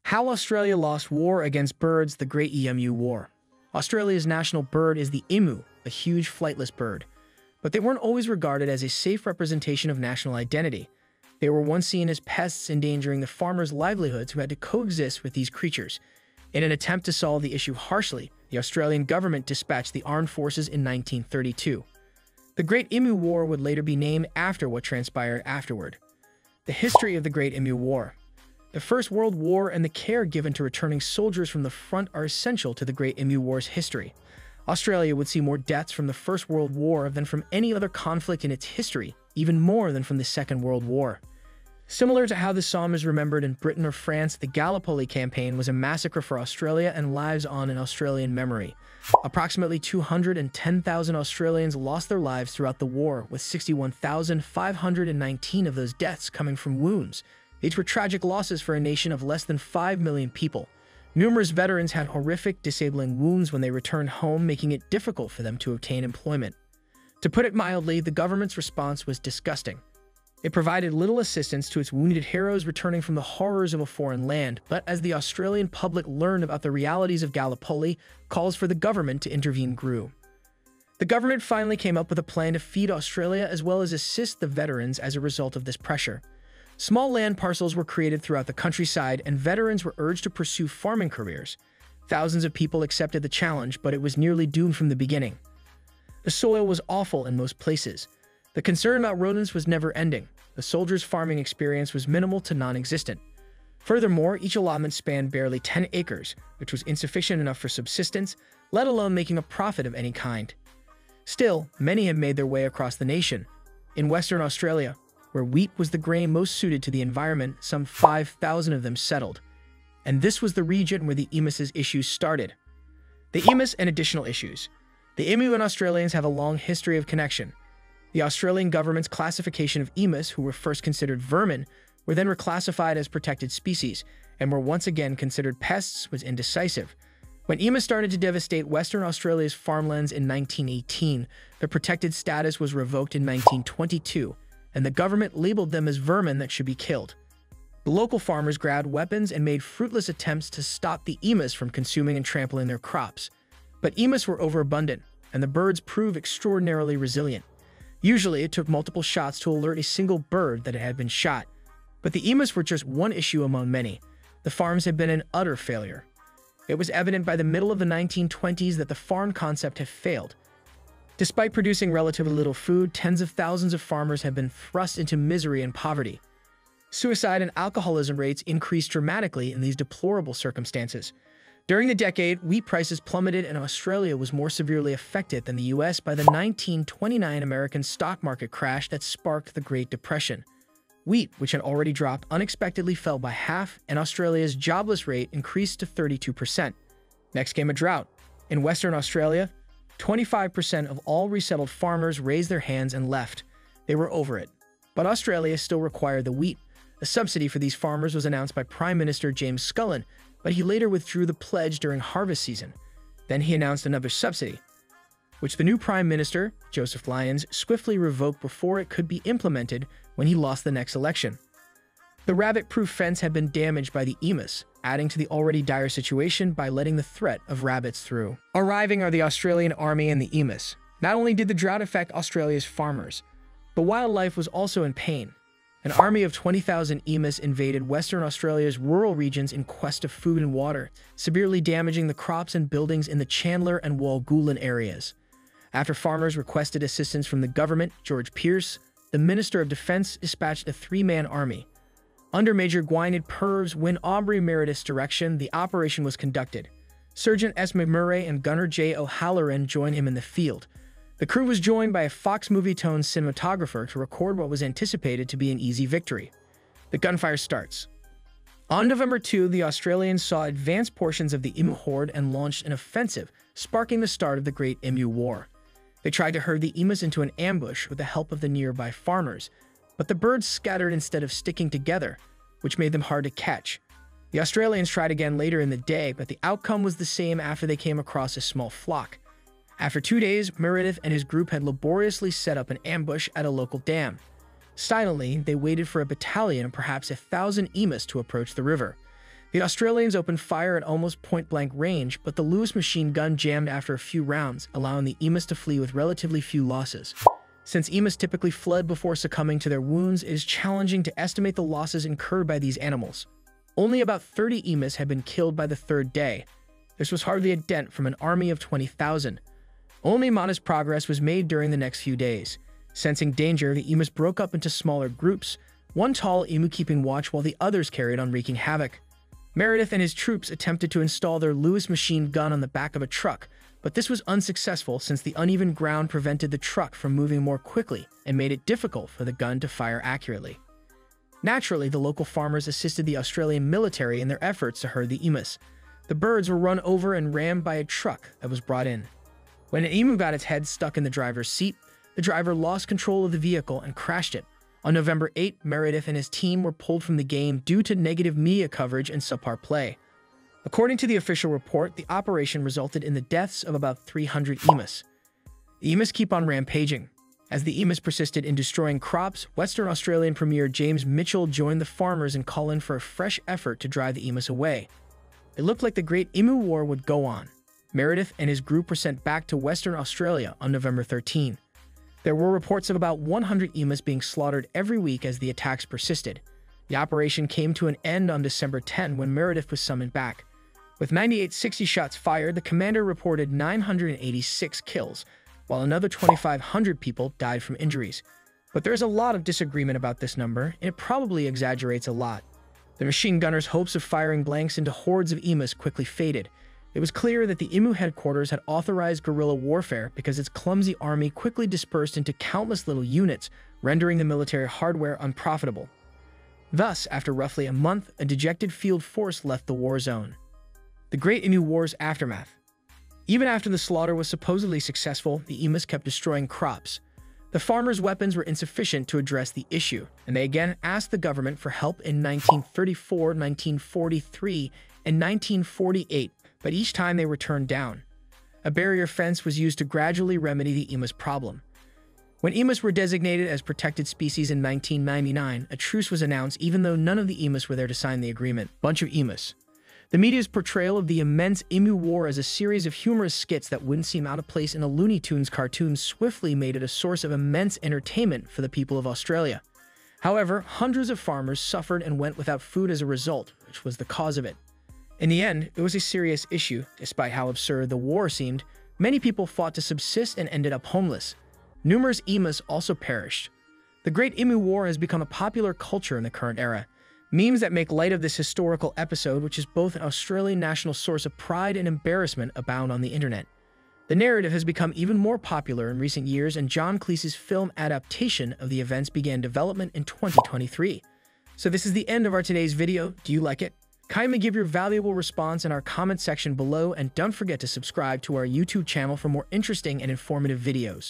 How Australia lost war against birds, the Great EMU War. Australia's national bird is the emu, a huge flightless bird. But they weren't always regarded as a safe representation of national identity. They were once seen as pests endangering the farmers' livelihoods who had to coexist with these creatures. In an attempt to solve the issue harshly, the Australian government dispatched the armed forces in 1932. The Great EMU War would later be named after what transpired afterward. The history of the Great EMU War. The First World War and the care given to returning soldiers from the front are essential to the Great EMU War's history. Australia would see more deaths from the First World War than from any other conflict in its history, even more than from the Second World War. Similar to how the Somme is remembered in Britain or France, the Gallipoli campaign was a massacre for Australia and lives on in Australian memory. Approximately 210,000 Australians lost their lives throughout the war, with 61,519 of those deaths coming from wounds. These were tragic losses for a nation of less than 5 million people. Numerous veterans had horrific, disabling wounds when they returned home, making it difficult for them to obtain employment. To put it mildly, the government's response was disgusting. It provided little assistance to its wounded heroes returning from the horrors of a foreign land, but as the Australian public learned about the realities of Gallipoli, calls for the government to intervene grew. The government finally came up with a plan to feed Australia as well as assist the veterans as a result of this pressure. Small land parcels were created throughout the countryside, and veterans were urged to pursue farming careers. Thousands of people accepted the challenge, but it was nearly doomed from the beginning. The soil was awful in most places. The concern about rodents was never-ending. The soldiers' farming experience was minimal to non-existent. Furthermore, each allotment spanned barely 10 acres, which was insufficient enough for subsistence, let alone making a profit of any kind. Still, many had made their way across the nation. In Western Australia, where wheat was the grain most suited to the environment, some 5,000 of them settled. And this was the region where the emus's issues started. The emus and additional issues. The emu and Australians have a long history of connection. The Australian government's classification of emus, who were first considered vermin, were then reclassified as protected species, and were once again considered pests, was indecisive. When emus started to devastate Western Australia's farmlands in 1918, their protected status was revoked in 1922, and the government labeled them as vermin that should be killed. The local farmers grabbed weapons and made fruitless attempts to stop the emus from consuming and trampling their crops. But emus were overabundant, and the birds proved extraordinarily resilient. Usually, it took multiple shots to alert a single bird that it had been shot. But the emus were just one issue among many. The farms had been an utter failure. It was evident by the middle of the 1920s that the farm concept had failed. Despite producing relatively little food, tens of thousands of farmers had been thrust into misery and poverty. Suicide and alcoholism rates increased dramatically in these deplorable circumstances. During the decade, wheat prices plummeted and Australia was more severely affected than the US by the 1929 American stock market crash that sparked the Great Depression. Wheat, which had already dropped, unexpectedly fell by half, and Australia's jobless rate increased to 32%. Next came a drought. In Western Australia, 25% of all resettled farmers raised their hands and left. They were over it. But Australia still required the wheat. A subsidy for these farmers was announced by Prime Minister James Scullin, but he later withdrew the pledge during harvest season. Then he announced another subsidy, which the new Prime Minister, Joseph Lyons, swiftly revoked before it could be implemented when he lost the next election. The rabbit-proof fence had been damaged by the emus, adding to the already dire situation by letting the threat of rabbits through. Arriving are the Australian Army and the emus. Not only did the drought affect Australia's farmers, but wildlife was also in pain. An army of 20,000 emus invaded Western Australia's rural regions in quest of food and water, severely damaging the crops and buildings in the Chandler and Walgoolan areas. After farmers requested assistance from the government, George Pearce, the Minister of Defence, dispatched a 3-man army. Under Major Gwynedd Purves Wyn Aubrey Meredith's direction, the operation was conducted. Sergeant S. McMurray and Gunner J. O'Halloran joined him in the field. The crew was joined by a Fox movie-toned cinematographer to record what was anticipated to be an easy victory. The gunfire starts. On November 2, the Australians saw advanced portions of the emu horde and launched an offensive, sparking the start of the Great EMU War. They tried to herd the emus into an ambush with the help of the nearby farmers, but the birds scattered instead of sticking together, which made them hard to catch. The Australians tried again later in the day, but the outcome was the same after they came across a small flock. After 2 days, Meredith and his group had laboriously set up an ambush at a local dam. Silently, they waited for a battalion of perhaps 1,000 emus to approach the river. The Australians opened fire at almost point-blank range, but the Lewis machine gun jammed after a few rounds, allowing the emus to flee with relatively few losses. Since emus typically fled before succumbing to their wounds, it is challenging to estimate the losses incurred by these animals. Only about 30 emus had been killed by the third day. This was hardly a dent from an army of 20,000. Only modest progress was made during the next few days. Sensing danger, the emus broke up into smaller groups, one tall emu keeping watch while the others carried on wreaking havoc. Meredith and his troops attempted to install their Lewis machine gun on the back of a truck, but this was unsuccessful since the uneven ground prevented the truck from moving more quickly and made it difficult for the gun to fire accurately. Naturally, the local farmers assisted the Australian military in their efforts to herd the emus. The birds were run over and rammed by a truck that was brought in. When an emu got its head stuck in the driver's seat, the driver lost control of the vehicle and crashed it. On November 8, Meredith and his team were pulled from the game due to negative media coverage and subpar play. According to the official report, the operation resulted in the deaths of about 300 emus. The emus keep on rampaging. As the emus persisted in destroying crops, Western Australian Premier James Mitchell joined the farmers in calling for a fresh effort to drive the emus away. It looked like the Great EMU War would go on. Meredith and his group were sent back to Western Australia on November 13. There were reports of about 100 emus being slaughtered every week as the attacks persisted. The operation came to an end on December 10 when Meredith was summoned back. With 98-60 shots fired, the commander reported 986 kills, while another 2,500 people died from injuries. But there's a lot of disagreement about this number, and it probably exaggerates a lot. The machine gunner's hopes of firing blanks into hordes of emus quickly faded. It was clear that the EMU headquarters had authorized guerrilla warfare because its clumsy army quickly dispersed into countless little units, rendering the military hardware unprofitable. Thus, after roughly a month, a dejected field force left the war zone. The Great EMU War's aftermath. Even after the slaughter was supposedly successful, the emus kept destroying crops. The farmers' weapons were insufficient to address the issue, and they again asked the government for help in 1934, 1943, and 1948, but each time they were turned down. A barrier fence was used to gradually remedy the emus problem. When emus were designated as protected species in 1999, a truce was announced even though none of the emus were there to sign the agreement. Bunch of emus. The media's portrayal of the immense EMU War as a series of humorous skits that wouldn't seem out of place in a Looney Tunes cartoon swiftly made it a source of immense entertainment for the people of Australia. However, hundreds of farmers suffered and went without food as a result, which was the cause of it. In the end, it was a serious issue. Despite how absurd the war seemed, many people fought to subsist and ended up homeless. Numerous emus also perished. The Great EMU War has become a popular culture in the current era. Memes that make light of this historical episode, which is both an Australian national source of pride and embarrassment, abound on the internet. The narrative has become even more popular in recent years, and John Cleese's film adaptation of the events began development in 2023. So this is the end of our today's video. Do you like it? Kindly give your valuable response in our comment section below, and don't forget to subscribe to our YouTube channel for more interesting and informative videos.